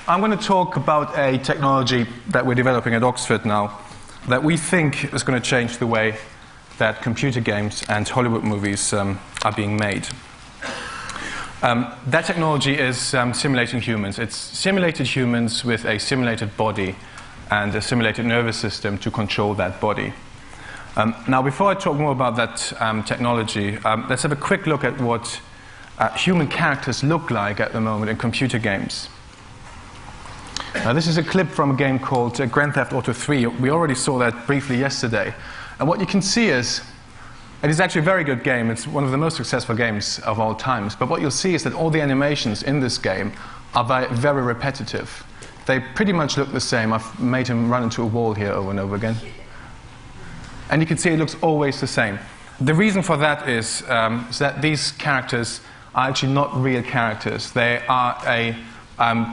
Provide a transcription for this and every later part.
I'm going to talk about a technology that we're developing at Oxford now that we think is going to change the way that computer games and Hollywood movies are being made. That technology is simulating humans. It's simulated humans with a simulated body and a simulated nervous system to control that body. Now, before I talk more about that technology, let's have a quick look at what human characters look like at the moment in computer games. This is a clip from a game called Grand Theft Auto 3. We already saw that briefly yesterday. And what you can see is, it is actually a very good game. It's one of the most successful games of all times. But what you'll see is that all the animations in this game are very repetitive. They pretty much look the same. I've made him run into a wall here over and over again. And you can see it looks always the same. The reason for that is that these characters are actually not real characters. They are a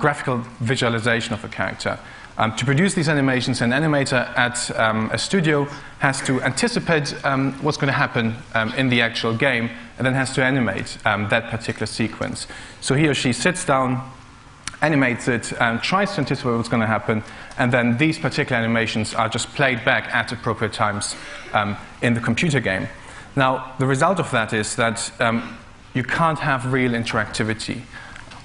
graphical visualization of a character. To produce these animations, an animator at a studio has to anticipate what's going to happen in the actual game, and then has to animate that particular sequence. So he or she sits down, animates it, tries to anticipate what's going to happen, and then these particular animations are just played back at appropriate times in the computer game. Now, the result of that is that you can't have real interactivity.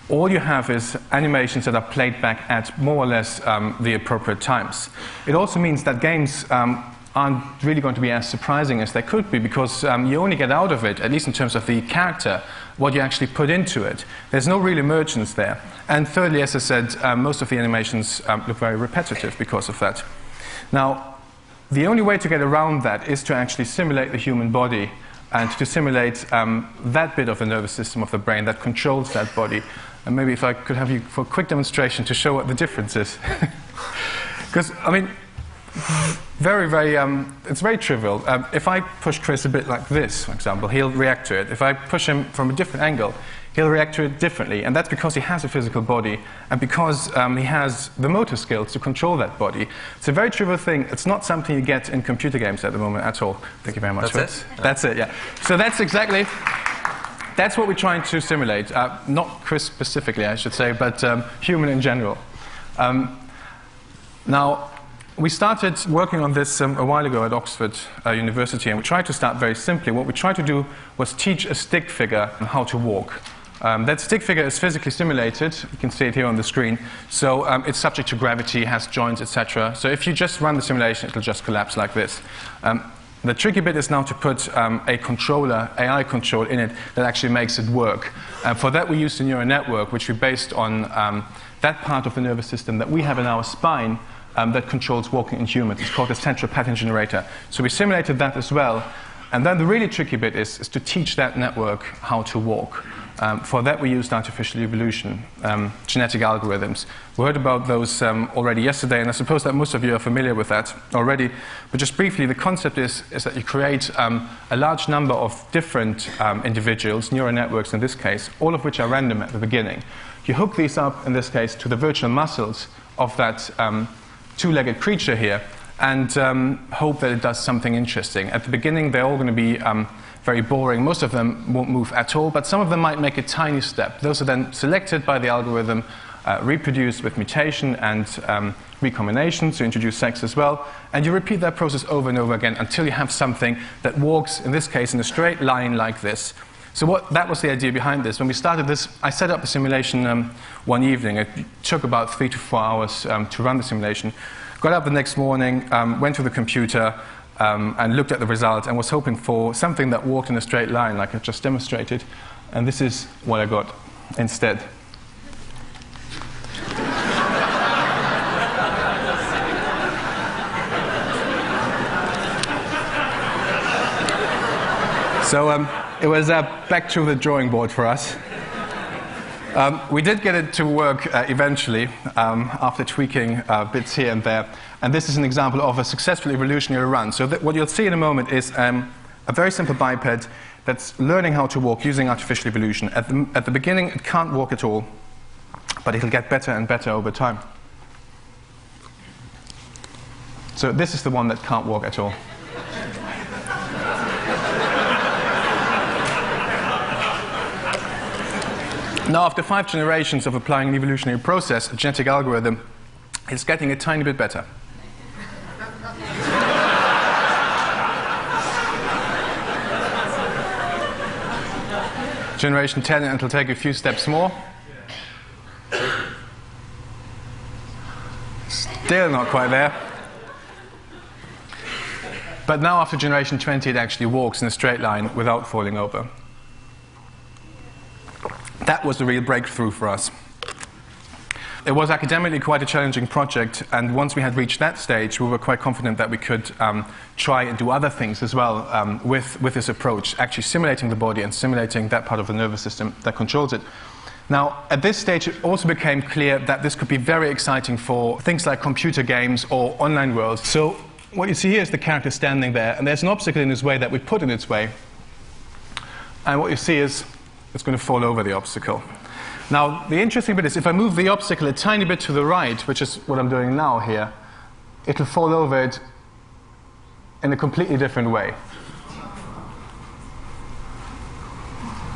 All you have is animations that are played back at more or less the appropriate times. It also means that games aren't really going to be as surprising as they could be, because you only get out of it, at least in terms of the character, what you actually put into it. There's no real emergence there. And thirdly, as I said, most of the animations look very repetitive because of that. Now, the only way to get around that is to actually simulate the human body and to simulate that bit of the nervous system of the brain that controls that body. And maybe if I could have you for a quick demonstration to show what the difference is. Because, I mean, it's very trivial. If I push Chris a bit like this, for example, he'll react to it. If I push him from a different angle, he'll react to it differently. And that's because he has a physical body, and because he has the motor skills to control that body. It's a very trivial thing. It's not something you get in computer games at the moment at all. Thank you very much. That's it? That's it, yeah. So that's what we're trying to simulate. Not Chris specifically, I should say, but human in general. Now, we started working on this a while ago at Oxford University, and we tried to start very simply. What we tried to do was teach a stick figure how to walk. That stick figure is physically simulated. You can see it here on the screen. So it's subject to gravity, has joints, etc. So if you just run the simulation, it'll just collapse like this. The tricky bit is now to put a controller, AI control, in it that actually makes it work. For that, we used a neural network, which we based on that part of the nervous system that we have in our spine that controls walking in humans. It's called the central pattern generator. So we simulated that as well. And then the really tricky bit is to teach that network how to walk. For that, we used artificial evolution, genetic algorithms. We heard about those already yesterday, and I suppose that most of you are familiar with that already. But just briefly, the concept is that you create a large number of different individuals, neural networks in this case, all of which are random at the beginning. You hook these up, in this case, to the virtual muscles of that two-legged creature here, and hope that it does something interesting. At the beginning, they're all going to be very boring. Most of them won't move at all, but some of them might make a tiny step. Those are then selected by the algorithm, reproduced with mutation and recombination, so introduce sex as well, and you repeat that process over and over again until you have something that walks, in this case, in a straight line like this. So that was the idea behind this. When we started this, I set up a simulation one evening. It took about 3 to 4 hours to run the simulation. Got up the next morning, went to the computer, and looked at the result and was hoping for something that walked in a straight line like I just demonstrated. And this is what I got instead. So it was back to the drawing board for us. We did get it to work eventually, after tweaking bits here and there. And this is an example of a successful evolutionary run. So what you'll see in a moment is a very simple biped that's learning how to walk using artificial evolution. At the beginning, it can't walk at all, but it'll get better and better over time. So this is the one that can't walk at all. Now, after 5 generations of applying an evolutionary process, a genetic algorithm, it's getting a tiny bit better. Generation 10, and it'll take a few steps more. Still not quite there. But now after generation 20, it actually walks in a straight line without falling over. That was the real breakthrough for us. It was academically quite a challenging project, and once we had reached that stage, we were quite confident that we could try and do other things as well with this approach, actually simulating the body and simulating that part of the nervous system that controls it. Now, at this stage, it also became clear that this could be very exciting for things like computer games or online worlds. So what you see here is the character standing there, and there's an obstacle in his way that we put in its way. And what you see is it's going to fall over the obstacle. Now, the interesting bit is if I move the obstacle a tiny bit to the right, which is what I'm doing now here, it'll fall over it in a completely different way.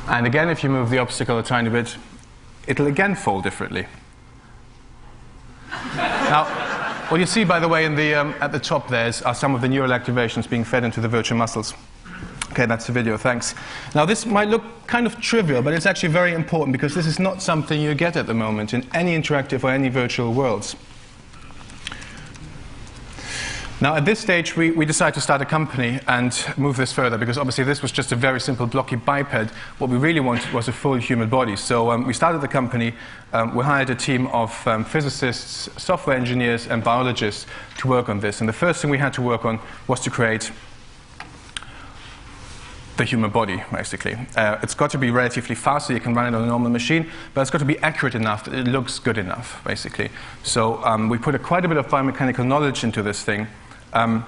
And again, if you move the obstacle a tiny bit, it'll again fall differently. Now, what you see, by the way, at the top there are some of the neural activations being fed into the virtual muscles. Okay, that's the video, thanks. Now, this might look kind of trivial, but it's actually very important because this is not something you get at the moment in any interactive or any virtual worlds. Now, at this stage, we decided to start a company and move this further because obviously this was just a very simple blocky biped. What we really wanted was a full human body. So we started the company. We hired a team of physicists, software engineers, and biologists to work on this. And the first thing we had to work on was to create the human body, basically. It's got to be relatively fast so you can run it on a normal machine, but it's got to be accurate enough that it looks good enough, basically. So we put quite a bit of biomechanical knowledge into this thing and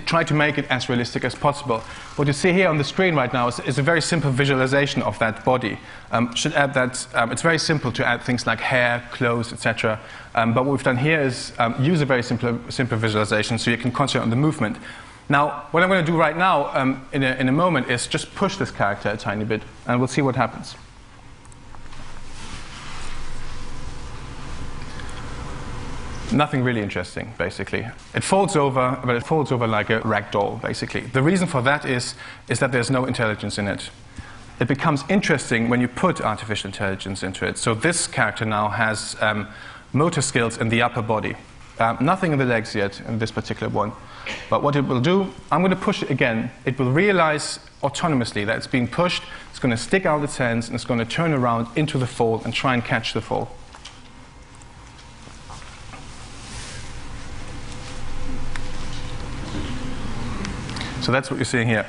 tried to make it as realistic as possible. What you see here on the screen right now is a very simple visualization of that body. Should add that it's very simple to add things like hair, clothes, etc. But what we've done here is use a very simple visualization so you can concentrate on the movement. Now, what I'm going to do right now, in a moment, is just push this character a tiny bit, and we'll see what happens. Nothing really interesting, basically. It folds over, but it folds over like a rag doll, basically. The reason for that is that there's no intelligence in it. It becomes interesting when you put artificial intelligence into it. So this character now has motor skills in the upper body. Nothing in the legs yet in this particular one. But what it will do, I'm going to push it again. It will realize autonomously that it's being pushed. It's going to stick out its hands, and it's going to turn around into the fall and try and catch the fall. So that's what you're seeing here.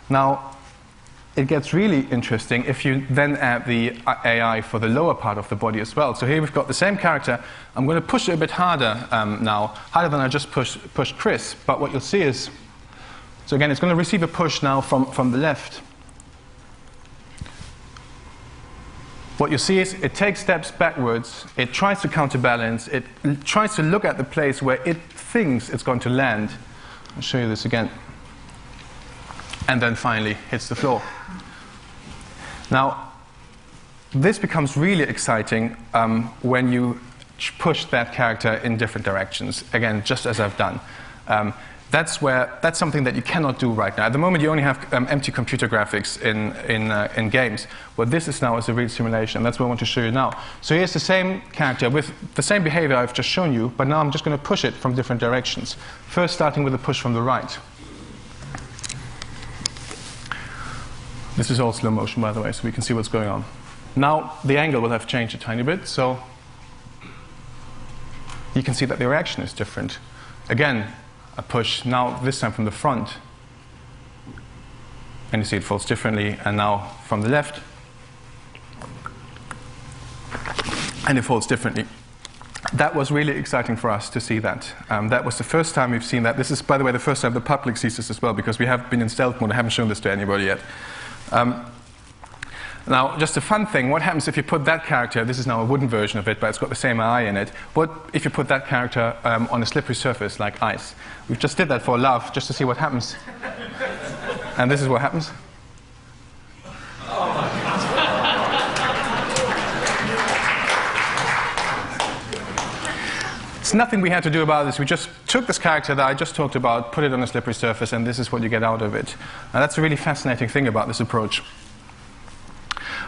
Now, it gets really interesting if you then add the AI for the lower part of the body as well. So here we've got the same character. I'm going to push it a bit harder now, harder than I just pushed Chris. But what you'll see is, so again, it's going to receive a push now from the left. What you see is it takes steps backwards. It tries to counterbalance. It tries to look at the place where it thinks it's going to land. I'll show you this again. And then finally hits the floor. Now, this becomes really exciting when you push that character in different directions, again, just as I've done. That's something that you cannot do right now. At the moment, you only have empty computer graphics in games. What this is now is a real simulation, and that's what I want to show you now. So here's the same character with the same behavior I've just shown you, but now I'm just going to push it from different directions. First, starting with a push from the right. This is all slow motion, by the way, so we can see what's going on. Now, the angle will have changed a tiny bit, so you can see that the reaction is different. Again, a push, now this time from the front. And you see it falls differently, and now from the left. And it falls differently. That was really exciting for us to see that. That was the first time we've seen that. This is, by the way, the first time the public sees this as well, because we have been in stealth mode. I haven't shown this to anybody yet. Now, just a fun thing, what happens if you put that character, this is now a wooden version of it, but it's got the same AI in it, what if you put that character on a slippery surface like ice? We just did that for a laugh, just to see what happens. And this is what happens. It's nothing we had to do about this. We just took this character that I just talked about, put it on a slippery surface, and this is what you get out of it. Now, that's a really fascinating thing about this approach.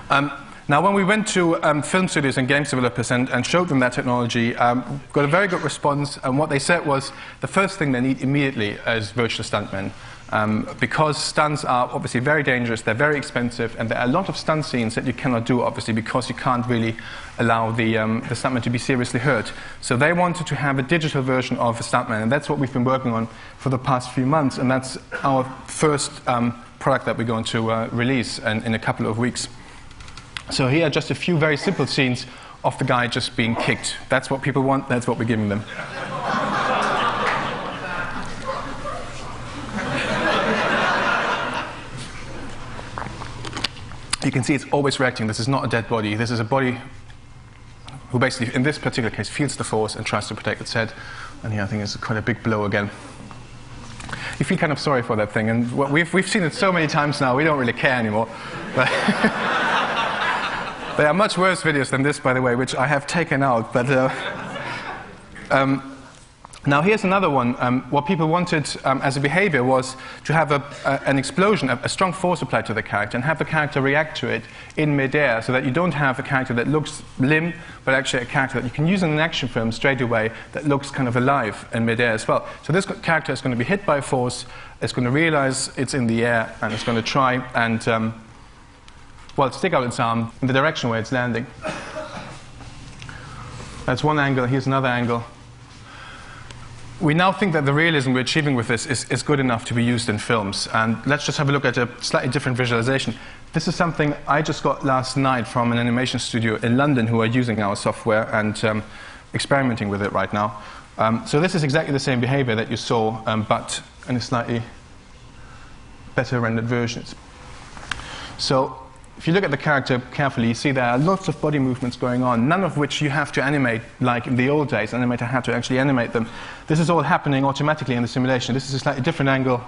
Now, when we went to film studios and games developers and showed them that technology, got a very good response. And what they said was the first thing they need immediately is virtual stuntmen. Because stunts are obviously very dangerous, they're very expensive, and there are a lot of stunt scenes that you cannot do, obviously, because you can't really allow the stuntman to be seriously hurt. So they wanted to have a digital version of a stuntman, and that's what we've been working on for the past few months, and that's our first product that we're going to release in a couple of weeks. So here are just a few very simple scenes of the guy just being kicked. That's what people want, that's what we're giving them. You can see it's always reacting. This is not a dead body. This is a body who basically, in this particular case, feels the force and tries to protect its head. And here I think it's quite a big blow again. You feel kind of sorry for that thing. And we've seen it so many times now, we don't really care anymore. But there are much worse videos than this, by the way, which I have taken out. But now here's another one. What people wanted as a behavior was to have an explosion, a strong force applied to the character, and have the character react to it in midair, so that you don't have a character that looks limp, but actually a character that you can use in an action film straight away that looks kind of alive in midair as well. So this character is going to be hit by a force, it's going to realize it's in the air, and it's going to try and, well, stick out its arm in the direction where it's landing. That's one angle, here's another angle. We now think that the realism we're achieving with this is good enough to be used in films. And let's just have a look at a slightly different visualization. This is something I just got last night from an animation studio in London who are using our software and experimenting with it right now. So this is exactly the same behavior that you saw, but in a slightly better rendered version. So if you look at the character carefully, you see there are lots of body movements going on, none of which you have to animate like in the old days. An animator had to actually animate them. This is all happening automatically in the simulation. This is a slightly different angle.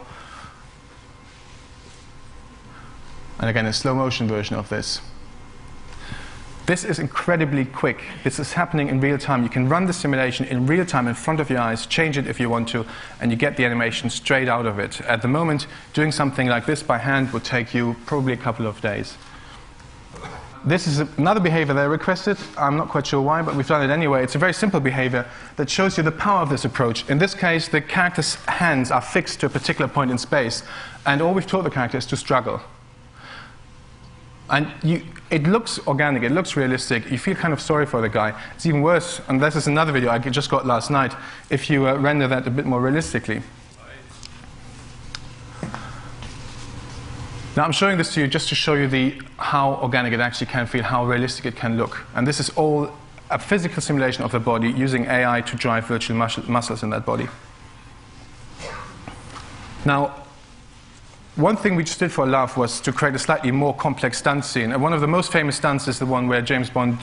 And again, a slow motion version of this. This is incredibly quick. This is happening in real time. You can run the simulation in real time in front of your eyes, change it if you want to, and you get the animation straight out of it. At the moment, doing something like this by hand would take you probably a couple of days. This is another behavior they requested. I'm not quite sure why, but we've done it anyway. It's a very simple behavior that shows you the power of this approach. In this case, the character's hands are fixed to a particular point in space, and all we've taught the character is to struggle. And it looks organic, it looks realistic. You feel kind of sorry for the guy. It's even worse, and this is another video I just got last night, if you render that a bit more realistically. Now I'm showing this to you just to show you how organic it actually can feel, how realistic it can look. And this is all a physical simulation of the body using AI to drive virtual muscles in that body. Now, one thing we just did for a laugh was to create a slightly more complex stunt scene. And one of the most famous stunts is the one where James Bond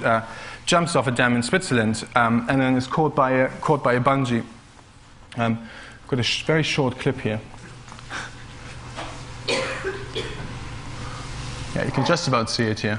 jumps off a dam in Switzerland and then is caught by a bungee. I've got a very short clip here. Yeah, you can just about see it here.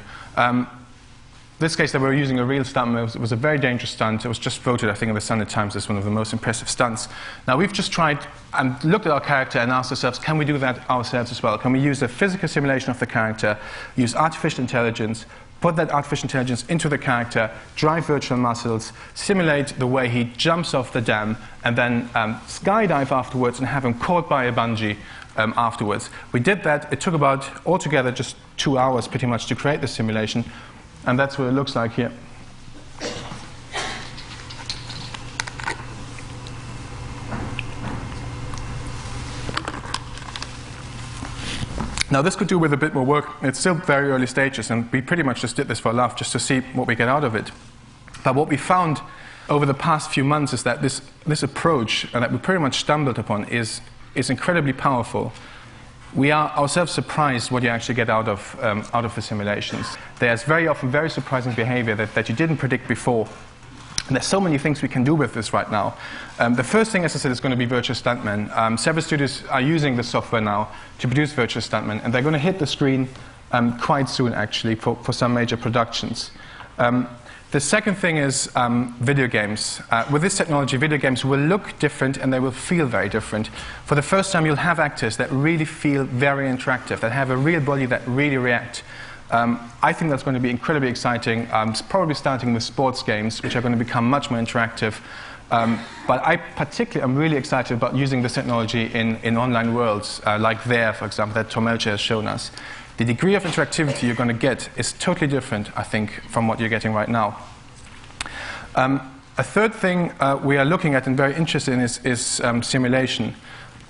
This case that we were using a real stunt was a very dangerous stunt. It was just voted, I think, in the Sunday Times as one of the most impressive stunts. Now, we've just tried and looked at our character and asked ourselves, can we do that ourselves as well? Can we use a physical simulation of the character, use artificial intelligence, put that artificial intelligence into the character, drive virtual muscles, simulate the way he jumps off the dam, and then skydive afterwards and have him caught by a bungee afterwards. We did that. It took about, altogether, just 2 hours pretty much to create the simulation. And that's what it looks like here. Now this could do with a bit more work. It's still very early stages, and we pretty much just did this for a laugh just to see what we get out of it. But what we found over the past few months is that this approach that we pretty much stumbled upon is incredibly powerful. We are ourselves surprised what you actually get out of the simulations. There's very often very surprising behavior that you didn't predict before. And there's so many things we can do with this right now. The first thing, as I said, is going to be virtual stuntmen. Several studios are using the software now to produce virtual stuntmen, and they're going to hit the screen quite soon, actually, for some major productions. The second thing is video games. With this technology, video games will look different and they will feel very different. For the first time, you'll have actors that really feel very interactive, that have a real body that really react. I think that's going to be incredibly exciting. It's probably starting with sports games, which are going to become much more interactive. But I particularly am really excited about using this technology in online worlds, like There, for example, that Tom Elcher has shown us. The degree of interactivity you're going to get is totally different, I think, from what you're getting right now. A third thing we are looking at and very interested in is simulation.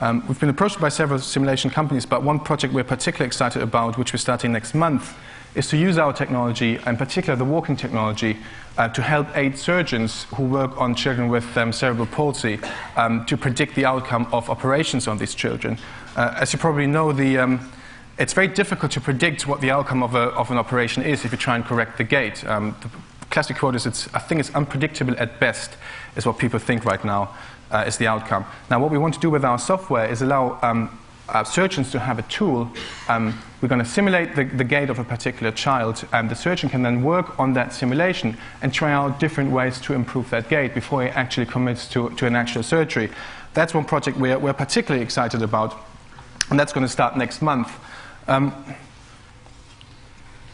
We've been approached by several simulation companies, but one project we're particularly excited about, which we're starting next month, is to use our technology, in particular the walking technology, to help aid surgeons who work on children with cerebral palsy to predict the outcome of operations on these children. As you probably know, it's very difficult to predict what the outcome of an operation is if you try and correct the gait. The classic quote is, I think it's unpredictable at best, is what people think right now is the outcome. Now, what we want to do with our software is allow surgeons to have a tool. We're going to simulate the gait of a particular child, and the surgeon can then work on that simulation and try out different ways to improve that gait before he actually commits to an actual surgery. That's one project we're particularly excited about, and that's going to start next month.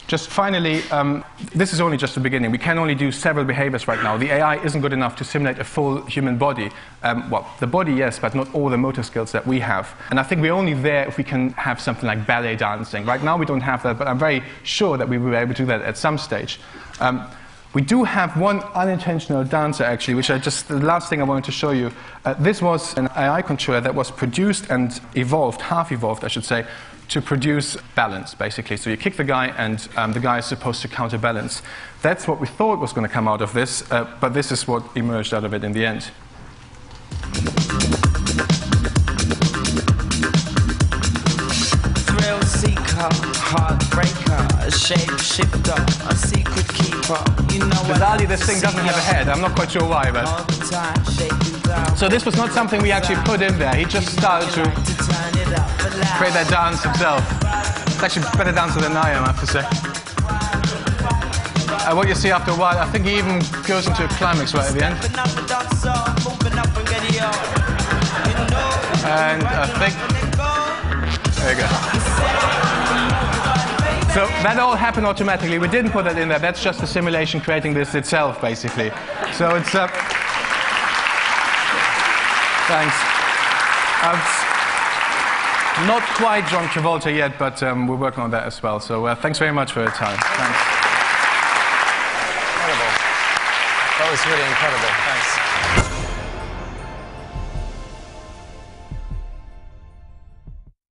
Just finally, this is only just the beginning. We can only do several behaviors right now. The AI isn't good enough to simulate a full human body. Well, the body, yes, but not all the motor skills that we have. And I think we're only there if we can have something like ballet dancing. Right now we don't have that, but I'm very sure that we will be able to do that at some stage. We do have one unintentional dancer, actually, which the last thing I wanted to show you. This was an AI controller that was produced and evolved, half evolved, I should say, to produce balance, basically. So you kick the guy, and the guy is supposed to counterbalance. That's what we thought was going to come out of this, but this is what emerged out of it in the end. Thrill seeker, heartbreaker, a shapeshifter, a secret keeper. You know Bizarrely, this thing doesn't have a head. I'm not quite sure why, but... So this was not something we actually put in there. He just started to create that dance himself. It's actually a better dancer than I am, I have to say. What you see after a while, I think he even goes into a climax right at the end. And I think... There you go. So that all happened automatically. We didn't put that in there. That's just the simulation creating this itself, basically. So it's... Thanks. Not quite John Travolta yet, but we're working on that as well. So thanks very much for your time. Thanks. Incredible. That was really incredible. Thanks.